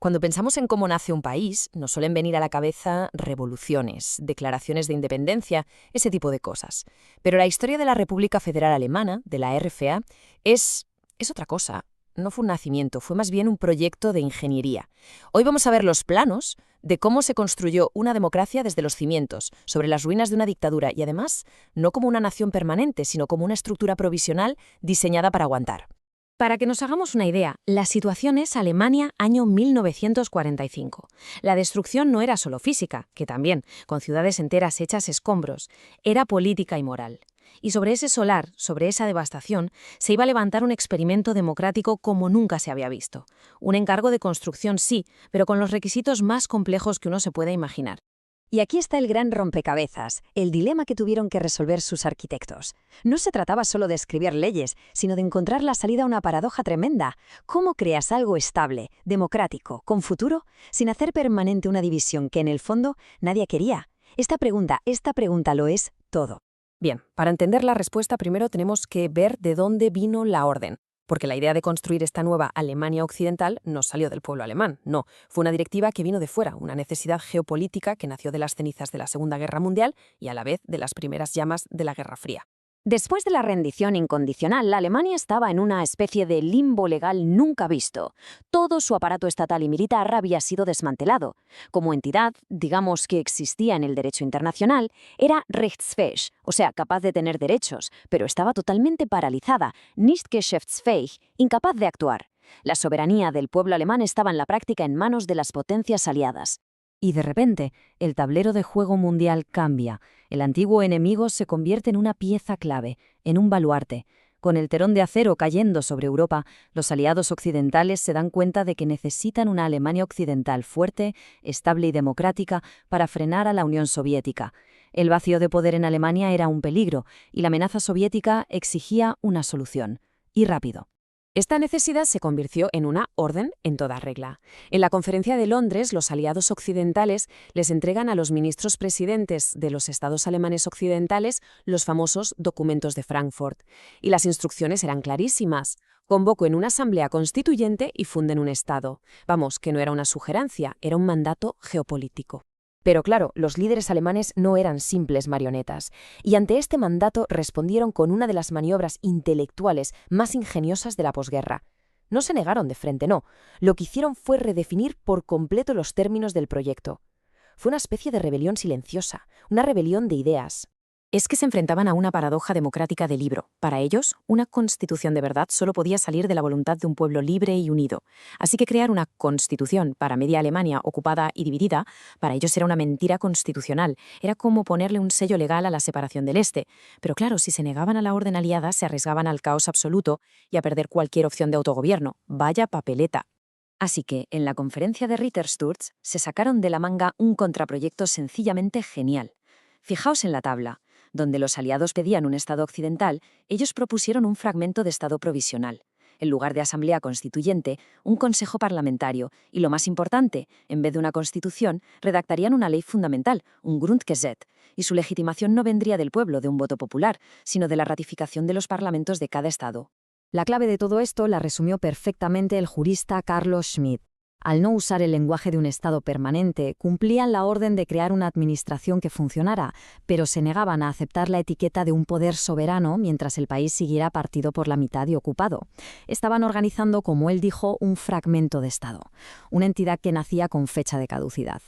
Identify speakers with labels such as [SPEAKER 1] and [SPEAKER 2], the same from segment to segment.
[SPEAKER 1] Cuando pensamos en cómo nace un país, nos suelen venir a la cabeza revoluciones, declaraciones de independencia, ese tipo de cosas. Pero la historia de la República Federal Alemana, de la RFA, es otra cosa. No fue un nacimiento, fue más bien un proyecto de ingeniería. Hoy vamos a ver los planos de cómo se construyó una democracia desde los cimientos, sobre las ruinas de una dictadura y además no como una nación permanente, sino como una estructura provisional diseñada para aguantar.
[SPEAKER 2] Para que nos hagamos una idea, la situación es Alemania año 1945. La destrucción no era solo física, que también, con ciudades enteras hechas escombros, era política y moral. Y sobre ese solar, sobre esa devastación, se iba a levantar un experimento democrático como nunca se había visto. Un encargo de construcción sí, pero con los requisitos más complejos que uno se puede imaginar.
[SPEAKER 3] Y aquí está el gran rompecabezas, el dilema que tuvieron que resolver sus arquitectos. No se trataba solo de escribir leyes, sino de encontrar la salida a una paradoja tremenda. ¿Cómo creas algo estable, democrático, con futuro, sin hacer permanente una división que en el fondo nadie quería? Esta pregunta lo es todo.
[SPEAKER 1] Bien, para entender la respuesta primero tenemos que ver de dónde vino la orden. Porque la idea de construir esta nueva Alemania occidental no salió del pueblo alemán, no. Fue una directiva que vino de fuera, una necesidad geopolítica que nació de las cenizas de la Segunda Guerra Mundial y a la vez de las primeras llamas de la Guerra Fría.
[SPEAKER 3] Después de la rendición incondicional, Alemania estaba en una especie de limbo legal nunca visto. Todo su aparato estatal y militar había sido desmantelado. Como entidad, digamos que existía en el derecho internacional, era rechtsfähig, o sea, capaz de tener derechos, pero estaba totalmente paralizada, nicht geschäftsfähig, incapaz de actuar. La soberanía del pueblo alemán estaba en la práctica en manos de las potencias aliadas.
[SPEAKER 2] Y de repente, el tablero de juego mundial cambia. El antiguo enemigo se convierte en una pieza clave, en un baluarte. Con el telón de acero cayendo sobre Europa, los aliados occidentales se dan cuenta de que necesitan una Alemania occidental fuerte, estable y democrática para frenar a la Unión Soviética. El vacío de poder en Alemania era un peligro, y la amenaza soviética exigía una solución. Y rápido.
[SPEAKER 1] Esta necesidad se convirtió en una orden en toda regla. En la Conferencia de Londres, los aliados occidentales les entregan a los ministros presidentes de los estados alemanes occidentales los famosos documentos de Frankfurt. Y las instrucciones eran clarísimas. Convoquen una asamblea constituyente y funden un estado. Vamos, que no era una sugerencia, era un mandato geopolítico. Pero claro, los líderes alemanes no eran simples marionetas, y ante este mandato respondieron con una de las maniobras intelectuales más ingeniosas de la posguerra. No se negaron de frente, no. Lo que hicieron fue redefinir por completo los términos del proyecto. Fue una especie de rebelión silenciosa, una rebelión de ideas. Es que se enfrentaban a una paradoja democrática de libro. Para ellos, una constitución de verdad solo podía salir de la voluntad de un pueblo libre y unido. Así que crear una constitución para media Alemania ocupada y dividida, para ellos era una mentira constitucional. Era como ponerle un sello legal a la separación del Este. Pero claro, si se negaban a la orden aliada, se arriesgaban al caos absoluto y a perder cualquier opción de autogobierno. Vaya papeleta.
[SPEAKER 3] Así que, en la conferencia de Rittersturz, se sacaron de la manga un contraproyecto sencillamente genial. Fijaos en la tabla. Donde los aliados pedían un Estado occidental, ellos propusieron un fragmento de Estado provisional. En lugar de asamblea constituyente, un consejo parlamentario y, lo más importante, en vez de una constitución, redactarían una ley fundamental, un Grundgesetz, y su legitimación no vendría del pueblo, de un voto popular, sino de la ratificación de los parlamentos de cada Estado.
[SPEAKER 2] La clave de todo esto la resumió perfectamente el jurista Carlos Schmitt. Al no usar el lenguaje de un Estado permanente, cumplían la orden de crear una administración que funcionara, pero se negaban a aceptar la etiqueta de un poder soberano mientras el país siguiera partido por la mitad y ocupado. Estaban organizando, como él dijo, un fragmento de Estado, una entidad que nacía con fecha de caducidad.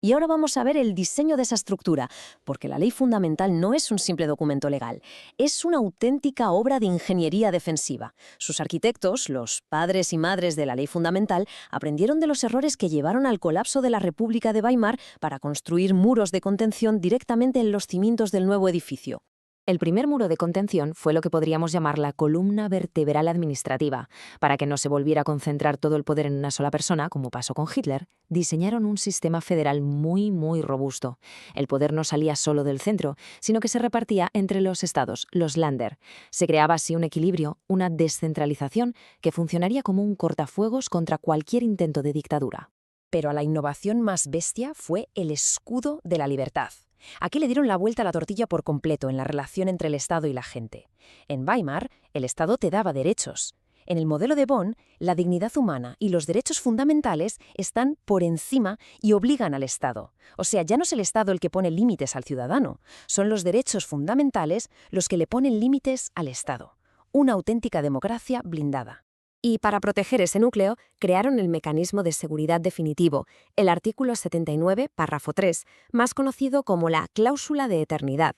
[SPEAKER 3] Y ahora vamos a ver el diseño de esa estructura, porque la ley fundamental no es un simple documento legal, es una auténtica obra de ingeniería defensiva. Sus arquitectos, los padres y madres de la ley fundamental, aprendieron de los errores que llevaron al colapso de la República de Weimar para construir muros de contención directamente en los cimientos del nuevo edificio.
[SPEAKER 1] El primer muro de contención fue lo que podríamos llamar la columna vertebral administrativa. Para que no se volviera a concentrar todo el poder en una sola persona, como pasó con Hitler, diseñaron un sistema federal muy robusto. El poder no salía solo del centro, sino que se repartía entre los estados, los Länder. Se creaba así un equilibrio, una descentralización que funcionaría como un cortafuegos contra cualquier intento de dictadura. Pero a la innovación más bestia fue el escudo de la libertad. Aquí le dieron la vuelta a la tortilla por completo en la relación entre el Estado y la gente. En Weimar, el Estado te daba derechos.
[SPEAKER 3] En el modelo de Bonn, la dignidad humana y los derechos fundamentales están por encima y obligan al Estado. O sea, ya no es el Estado el que pone límites al ciudadano, son los derechos fundamentales los que le ponen límites al Estado. Una auténtica democracia blindada. Y para proteger ese núcleo, crearon el mecanismo de seguridad definitivo, el artículo 79, párrafo 3, más conocido como la cláusula de eternidad.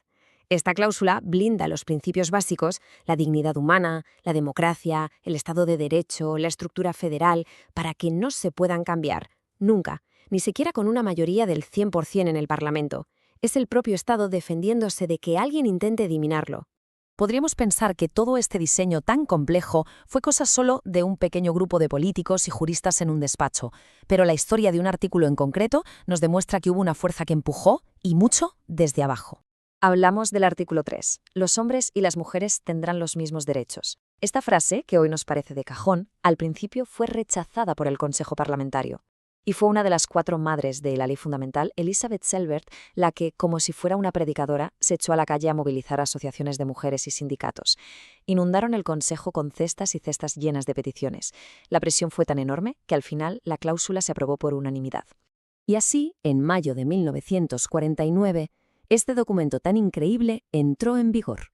[SPEAKER 3] Esta cláusula blinda los principios básicos, la dignidad humana, la democracia, el Estado de Derecho, la estructura federal, para que no se puedan cambiar, nunca, ni siquiera con una mayoría del 100% en el Parlamento. Es el propio Estado defendiéndose de que alguien intente eliminarlo.
[SPEAKER 2] Podríamos pensar que todo este diseño tan complejo fue cosa solo de un pequeño grupo de políticos y juristas en un despacho, pero la historia de un artículo en concreto nos demuestra que hubo una fuerza que empujó, y mucho, desde abajo.
[SPEAKER 3] Hablamos del artículo 3. Los hombres y las mujeres tendrán los mismos derechos. Esta frase, que hoy nos parece de cajón, al principio fue rechazada por el Consejo Parlamentario. Y fue una de las 4 madres de la Ley Fundamental, Elizabeth Selbert, la que, como si fuera una predicadora, se echó a la calle a movilizar asociaciones de mujeres y sindicatos. Inundaron el Consejo con cestas y cestas llenas de peticiones. La presión fue tan enorme que al final la cláusula se aprobó por unanimidad.
[SPEAKER 2] Y así, en mayo de 1949, este documento tan increíble entró en vigor.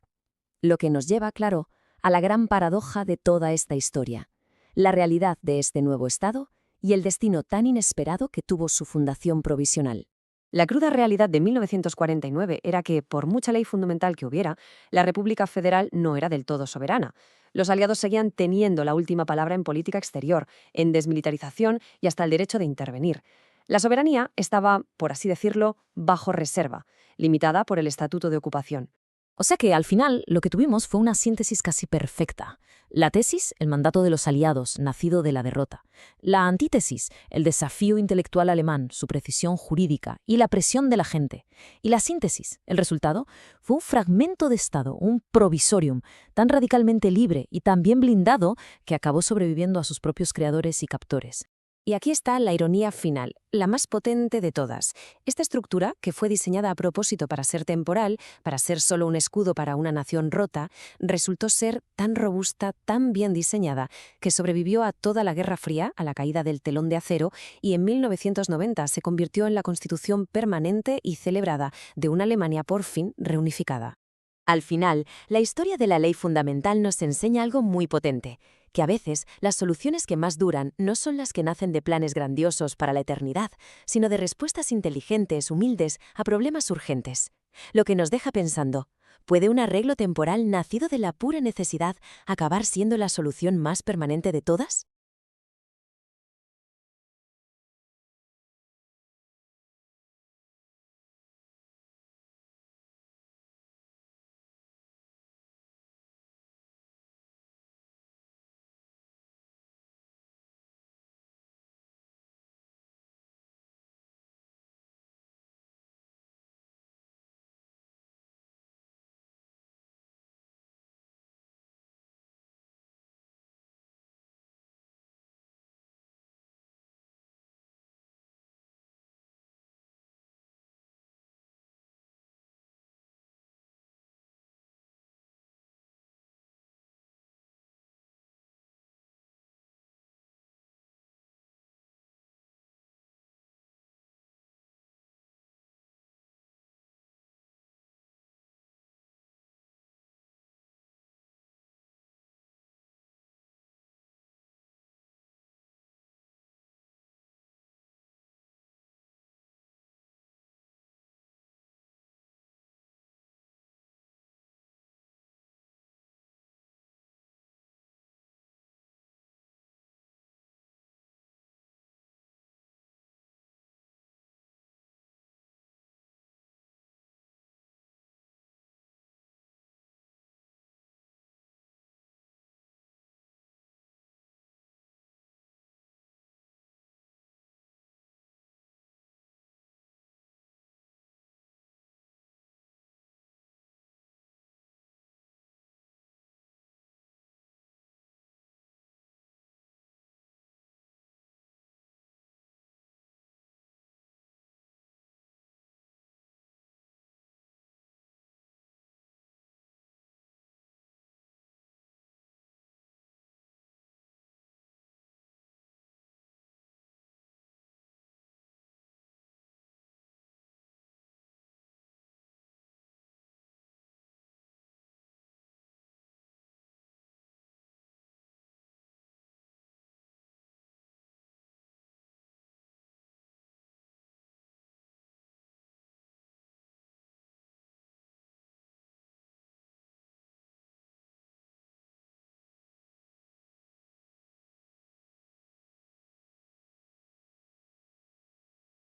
[SPEAKER 2] Lo que nos lleva, claro, a la gran paradoja de toda esta historia, la realidad de este nuevo Estado y el destino tan inesperado que tuvo su fundación provisional.
[SPEAKER 3] La cruda realidad de 1949 era que, por mucha ley fundamental que hubiera, la República Federal no era del todo soberana. Los aliados seguían teniendo la última palabra en política exterior, en desmilitarización y hasta el derecho de intervenir. La soberanía estaba, por así decirlo, bajo reserva, limitada por el Estatuto de Ocupación.
[SPEAKER 2] O sea que, al final, lo que tuvimos fue una síntesis casi perfecta. La tesis, el mandato de los aliados, nacido de la derrota. La antítesis, el desafío intelectual alemán, su precisión jurídica y la presión de la gente. Y la síntesis, el resultado, fue un fragmento de Estado, un provisorium, tan radicalmente libre y tan bien blindado que acabó sobreviviendo a sus propios creadores y captores.
[SPEAKER 3] Y aquí está la ironía final, la más potente de todas. Esta estructura, que fue diseñada a propósito para ser temporal, para ser solo un escudo para una nación rota, resultó ser tan robusta, tan bien diseñada, que sobrevivió a toda la Guerra Fría, a la caída del telón de acero, y en 1990 se convirtió en la constitución permanente y celebrada de una Alemania por fin reunificada. Al final, la historia de la ley fundamental nos enseña algo muy potente, que a veces las soluciones que más duran no son las que nacen de planes grandiosos para la eternidad, sino de respuestas inteligentes, humildes, a problemas urgentes. Lo que nos deja pensando, ¿puede un arreglo temporal nacido de la pura necesidad acabar siendo la solución más permanente de todas?